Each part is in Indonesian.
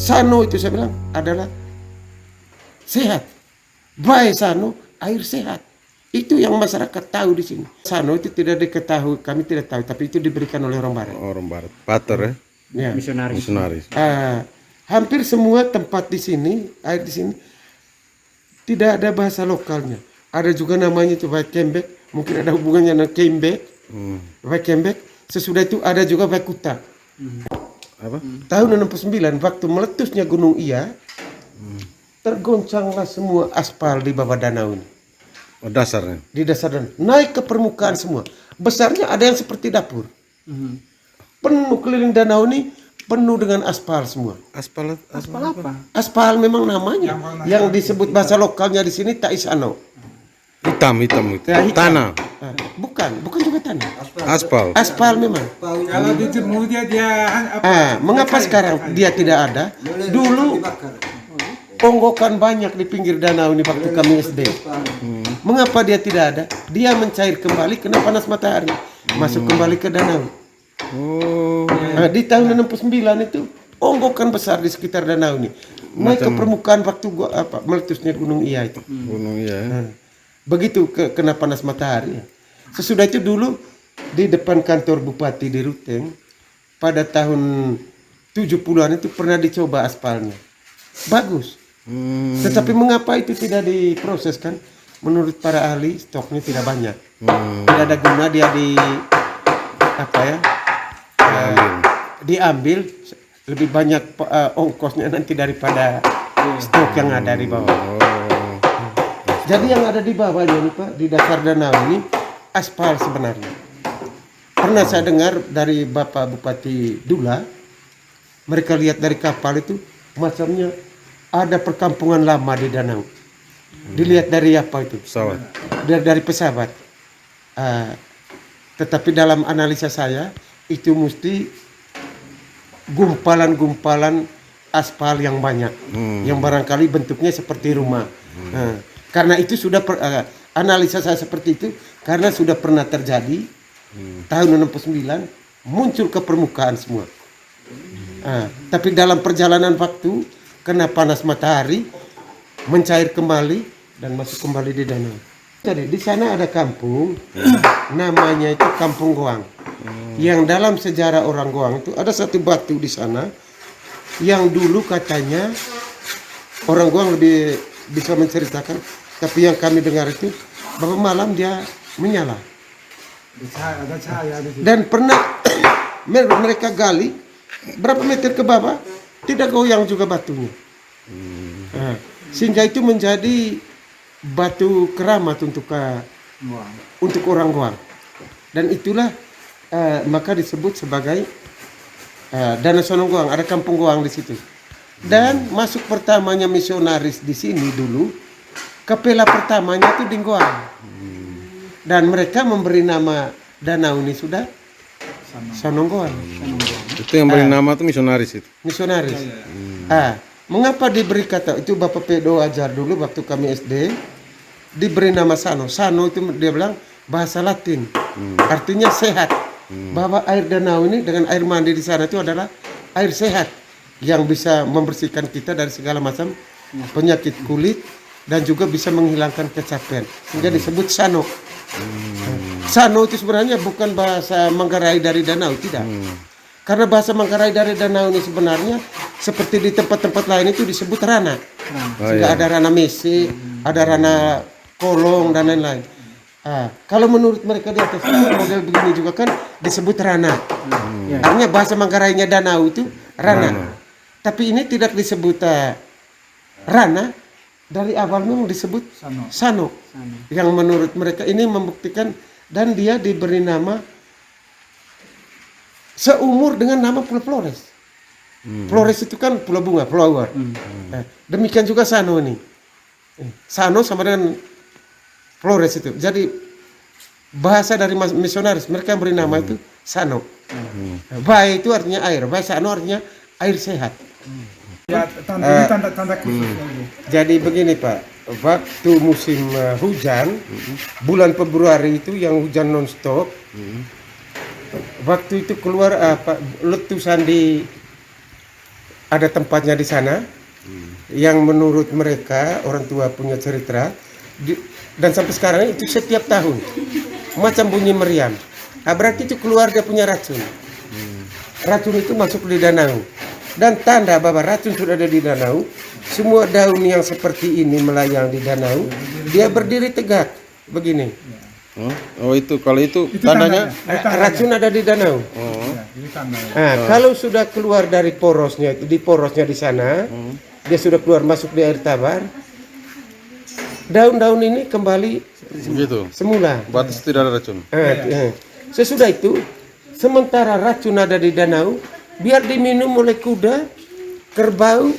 Sano itu saya bilang adalah sehat. Bae Sano, air sehat. Itu yang masyarakat tahu di sini. Sano itu tidak diketahui, kami tidak tahu, tapi itu diberikan oleh orang Barat. Orang Barat, pater ya, misionaris. Hampir semua tempat di sini, air di sini tidak ada bahasa lokalnya. Ada juga namanya itu Vaikembek, mungkin ada hubungannya dengan Kembek. Vaikembek. Sesudah itu ada juga Vaikuta. Apa? Tahun 69 waktu meletusnya Gunung Iya, tergoncanglah semua aspal di bawah danau ini. Oh, dasarnya. Di dasar danau, naik ke permukaan semua. Besarnya ada yang seperti dapur. Penuh keliling danau ini penuh dengan aspal semua. Aspal apa? Aspal memang namanya. Yang disebut bahasa lokalnya di sini taisano. Hitam itu. Ya, hitam. Tanah. Bukan juga tanah. Aspal. Aspal memang. Kalau dijemur dia Mengapa sekarang dia tidak ada? Dulu onggokan banyak di pinggir danau ini waktu kami SD. Mengapa dia tidak ada? Dia mencair kembali kena panas matahari, masuk kembali ke danau. Di tahun 69 itu onggokan besar di sekitar danau ini naik ke permukaan waktu meletusnya Gunung Iya itu. Gunung Iya. Begitu kena panas matahari. Sesudah itu dulu di depan kantor bupati di Ruteng pada tahun 70-an itu pernah dicoba aspalnya. Bagus. Tetapi mengapa itu tidak diproseskan? Menurut para ahli stoknya tidak banyak. Tidak ada guna dia diambil lebih banyak ongkosnya nanti daripada stok yang ada di bawah. Jadi yang ada di bawahnya ini Pak, di dasar danau ini aspal sebenarnya. Pernah saya dengar dari Bapak Bupati Dula, mereka lihat dari kapal itu macamnya ada perkampungan lama di danau. Dilihat dari apa itu? Pesawat. Dari pesawat. Tetapi dalam analisa saya itu mesti gumpalan-gumpalan aspal yang banyak, yang barangkali bentuknya seperti rumah. Karena itu sudah analisa saya seperti itu karena sudah pernah terjadi tahun 69 muncul ke permukaan semua. Tapi dalam perjalanan waktu kena panas matahari mencair kembali dan masuk kembali di danau. Jadi di sana ada kampung namanya itu Kampung Goang. Yang dalam sejarah orang Goang itu ada satu batu di sana yang dulu katanya orang Goang lebih bisa menceritakan, tapi yang kami dengar itu bahwa malam dia menyala. ada cahaya di situ. Dan pernah mereka gali berapa meter ke bawah tidak goyang juga batunya. Sehingga itu menjadi batu keramat untuk orang Goang. Dan itulah maka disebut sebagai Danau Sonong Goang, ada Kampung Goang di situ. Dan masuk pertamanya misionaris di sini dulu, kapela pertamanya itu di Goang. Dan mereka memberi nama danau ini sudah Sonong Goang. Itu yang beri nama itu misionaris itu. Misionaris. Mengapa diberi kata itu Bapak Pedo ajar dulu waktu kami SD diberi nama Sano. Sano itu dia bilang bahasa Latin, artinya sehat. Bahwa air danau ini dengan air mandi di sana itu adalah air sehat yang bisa membersihkan kita dari segala macam penyakit kulit dan juga bisa menghilangkan kecapean. Sehingga disebut Sano. Sano itu sebenarnya bukan bahasa Manggarai dari danau, tidak. Karena bahasa Manggarai dari danau ini sebenarnya seperti di tempat-tempat lain itu disebut rana. Sehingga ada rana Mese, ada rana Kolong dan lain-lain. Kalau menurut mereka di atas model begini juga kan disebut rana. Artinya bahasa Manggarainya danau itu rana. Tapi ini tidak disebut rana, dari awal memang disebut Sano. Yang menurut mereka ini membuktikan, dan dia diberi nama seumur dengan nama Pulau Flores. Flores itu kan pulau bunga, flower. Demikian juga Sano ini. Sano sama dengan Flores itu. Jadi bahasa dari misionaris mereka beri nama itu Sano. Bae itu artinya air, Bae Sano artinya air sehat. Ya, tanda khusus. Jadi begini Pak, waktu musim hujan, bulan Februari itu yang hujan non-stop, waktu itu keluar letusan di ada tempatnya di sana yang menurut mereka orang tua punya cerita dan sampai sekarang itu setiap tahun macam bunyi meriam. Berarti itu keluar dia punya racun. Racun itu masuk di danau dan tanda bahwa racun sudah ada di danau. Semua daun yang seperti ini melayang di danau, dia berdiri tegak begini. Oh itu kalau itu tandanya. Racun ada di danau. Oh. Ya, ini tandanya. Kalau sudah keluar dari porosnya, di porosnya di sana, dia sudah keluar masuk di air tawar. Daun-daun ini kembali Begitu. semula. Batas tidak ada racun. Sesudah itu, sementara racun ada di danau, biar diminum oleh kuda, kerbau,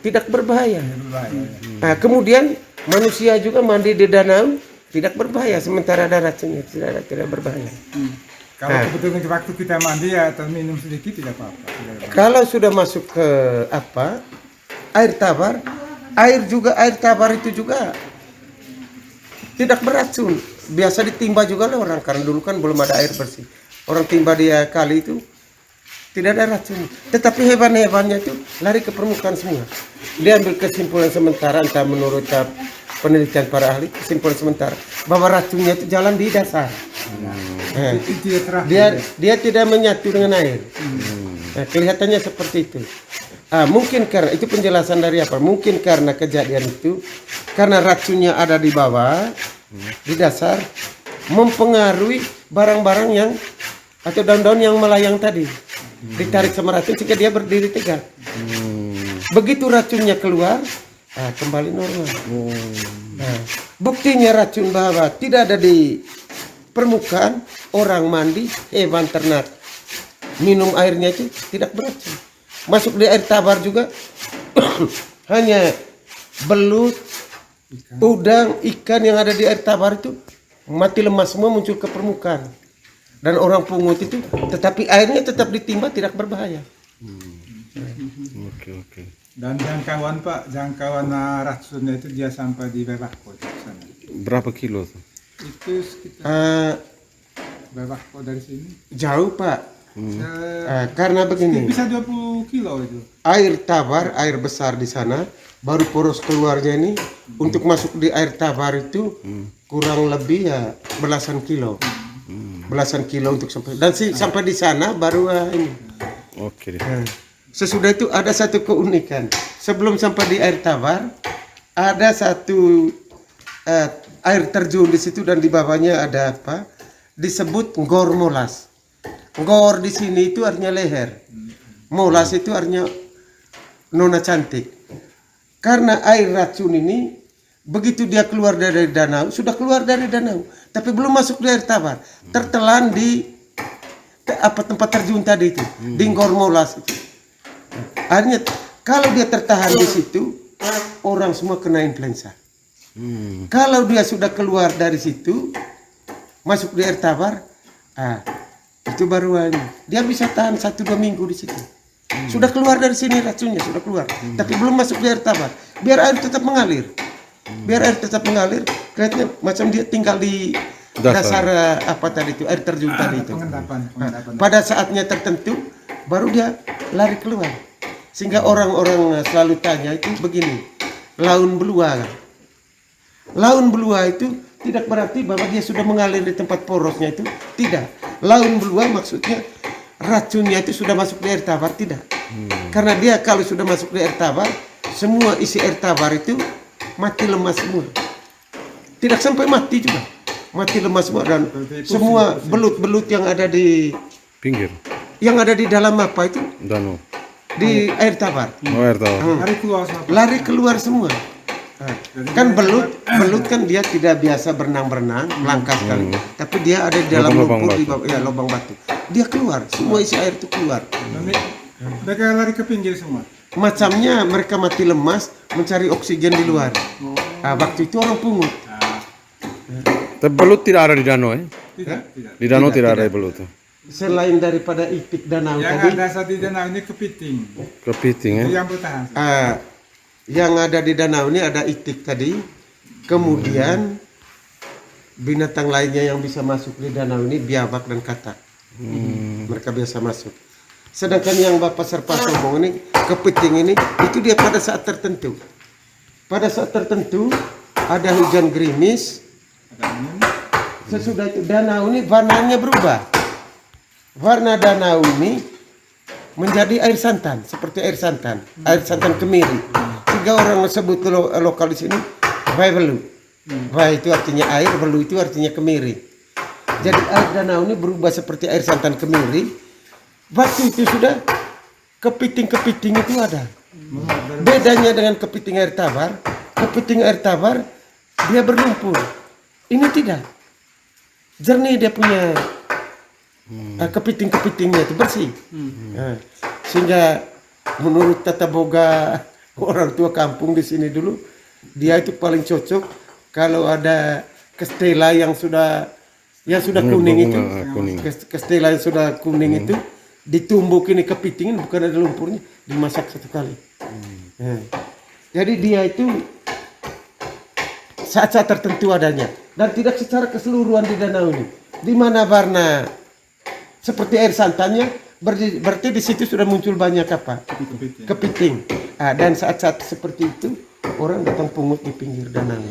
tidak berbahaya. Kemudian manusia juga mandi di danau, tidak berbahaya. Sementara ada racunnya, tidak berbahaya. Kalau kebetulan waktu kita mandi ya terminum sedikit tidak apa-apa. Kalau sudah masuk ke air tawar, air tawar itu juga tidak beracun. Biasa ditimba juga lah orang, karena dulu kan belum ada air bersih. Orang timba dia kali itu tidak ada racun. Tetapi hewan-hewannya itu lari ke permukaan semua. Dia ambil kesimpulan sementara, entah menurut penelitian para ahli, kesimpulan sementara bahwa racunnya itu jalan di dasar. Dia tidak menyatu dengan air. Kelihatannya seperti itu. Mungkin karena itu penjelasan dari apa? Mungkin karena kejadian itu, karena racunnya ada di bawah, di dasar, mempengaruhi barang-barang yang atau daun-daun yang melayang tadi, ditarik sama racun sehingga dia berdiri tegak. Begitu racunnya keluar, kembali normal. Buktinya racun bahwa tidak ada di permukaan, orang mandi, hewan ternak minum airnya itu tidak beracun. Masuk di air tawar juga hanya belut, udang, ikan yang ada di air tawar itu mati lemas semua, muncul ke permukaan. Dan orang pungut itu, tetapi airnya tetap ditimba, tidak berbahaya. Oke. Dan jangkauan Pak, jangkauan racunnya itu dia sampai di Bebakko di sana. Berapa kilo tuh? Itu sekitar Bebakko dari sini. Jauh Pak. Karena begini, Bisa 20 kilo itu. air tawar, air besar di sana, baru poros keluarnya ini untuk masuk di air tawar itu kurang lebih ya belasan kilo. Belasan kilo untuk sampai, dan sampai di sana baru ini. Oke. Sesudah itu ada satu keunikan. Sebelum sampai di air tawar, ada satu air terjun di situ dan di bawahnya ada apa? Disebut Ngor Molas. Ngor di sini itu artinya leher. Molas itu artinya nona cantik. Karena air racun ini begitu dia keluar dari danau, sudah keluar dari danau, tapi belum masuk di air tawar, tertelan di tempat terjun tadi itu, di Ngor Molas itu. Akhirnya kalau dia tertahan di situ, orang semua kena influenza. Kalau dia sudah keluar dari situ, masuk di air tawar, itu baru dia bisa tahan 1-2 minggu di situ. Sudah keluar dari sini racunnya, sudah keluar, tapi belum masuk di air tawar. Biar air tetap mengalir. Kelihatannya macam dia tinggal di dasar apa tadi itu, air terjun tadi itu. Pengendapan. Pada saatnya tertentu baru dia lari keluar. Sehingga orang-orang selalu tanya itu begini, laun belua. Laun belua itu tidak berarti bahwa dia sudah mengalir di tempat porosnya itu, tidak. Laun belua maksudnya racunnya itu sudah masuk di air tawar, tidak. Karena dia kalau sudah masuk di air tawar, semua isi air tawar itu mati lemas semua. Tidak sampai mati juga, mati lemas semua, dan semua belut-belut yang ada di Pinggir. yang ada di dalam apa itu, Danau. di air tawar, Oh, air tawar. lari keluar semua. Kan belut kan dia tidak biasa berenang melangkah sekali, tapi dia ada di dalam Lubang lumpur, di bawah, ya lubang batu, dia keluar, semua isi air itu keluar. Mereka lari ke pinggir semua. Macamnya mereka mati lemas mencari oksigen di luar. Waktu itu orang pungut. Tapi belut tidak ada di danau, Tidak. Di danau tidak ada belut. Selain daripada itik danau Yang tadi, ada saat di danau ini kepiting. Kepiting ya. Itu yang bertahan. yang ada di danau ini ada itik tadi, kemudian binatang lainnya yang bisa masuk di danau ini biawak dan katak. Mereka biasa masuk. Sedangkan yang Bapak Serpaso ngomong ini kepiting ini itu dia pada saat tertentu. Pada saat tertentu ada hujan gerimis. Ada angin. Sesudah itu danau ini warnanya berubah. Warna danau ini menjadi air santan, seperti air santan kemiri. Tiga orang sebut lokal di sini vai belu. Vai itu artinya air, belu itu artinya kemiri. Jadi air danau ini berubah seperti air santan kemiri. Waktu itu sudah kepiting-kepiting itu ada. Bedanya dengan kepiting air tawar dia berlumpur. Ini tidak. Jernih dia punya kepiting-kepitingnya itu bersih. Nah, sehingga menurut tata boga orang tua kampung di sini dulu, dia itu paling cocok kalau ada kastela yang sudah kuning itu. Kuning. Kastela yang sudah kuning itu ditumbuk ini kepitingin, bukan ada lumpurnya, dimasak satu kali. Nah, jadi dia itu saat-saat tertentu adanya dan tidak secara keseluruhan di danau ini. Di mana warna seperti air santannya, berarti di situ sudah muncul banyak apa? Kepiting. Dan saat-saat seperti itu orang datang pungut di pinggir danau.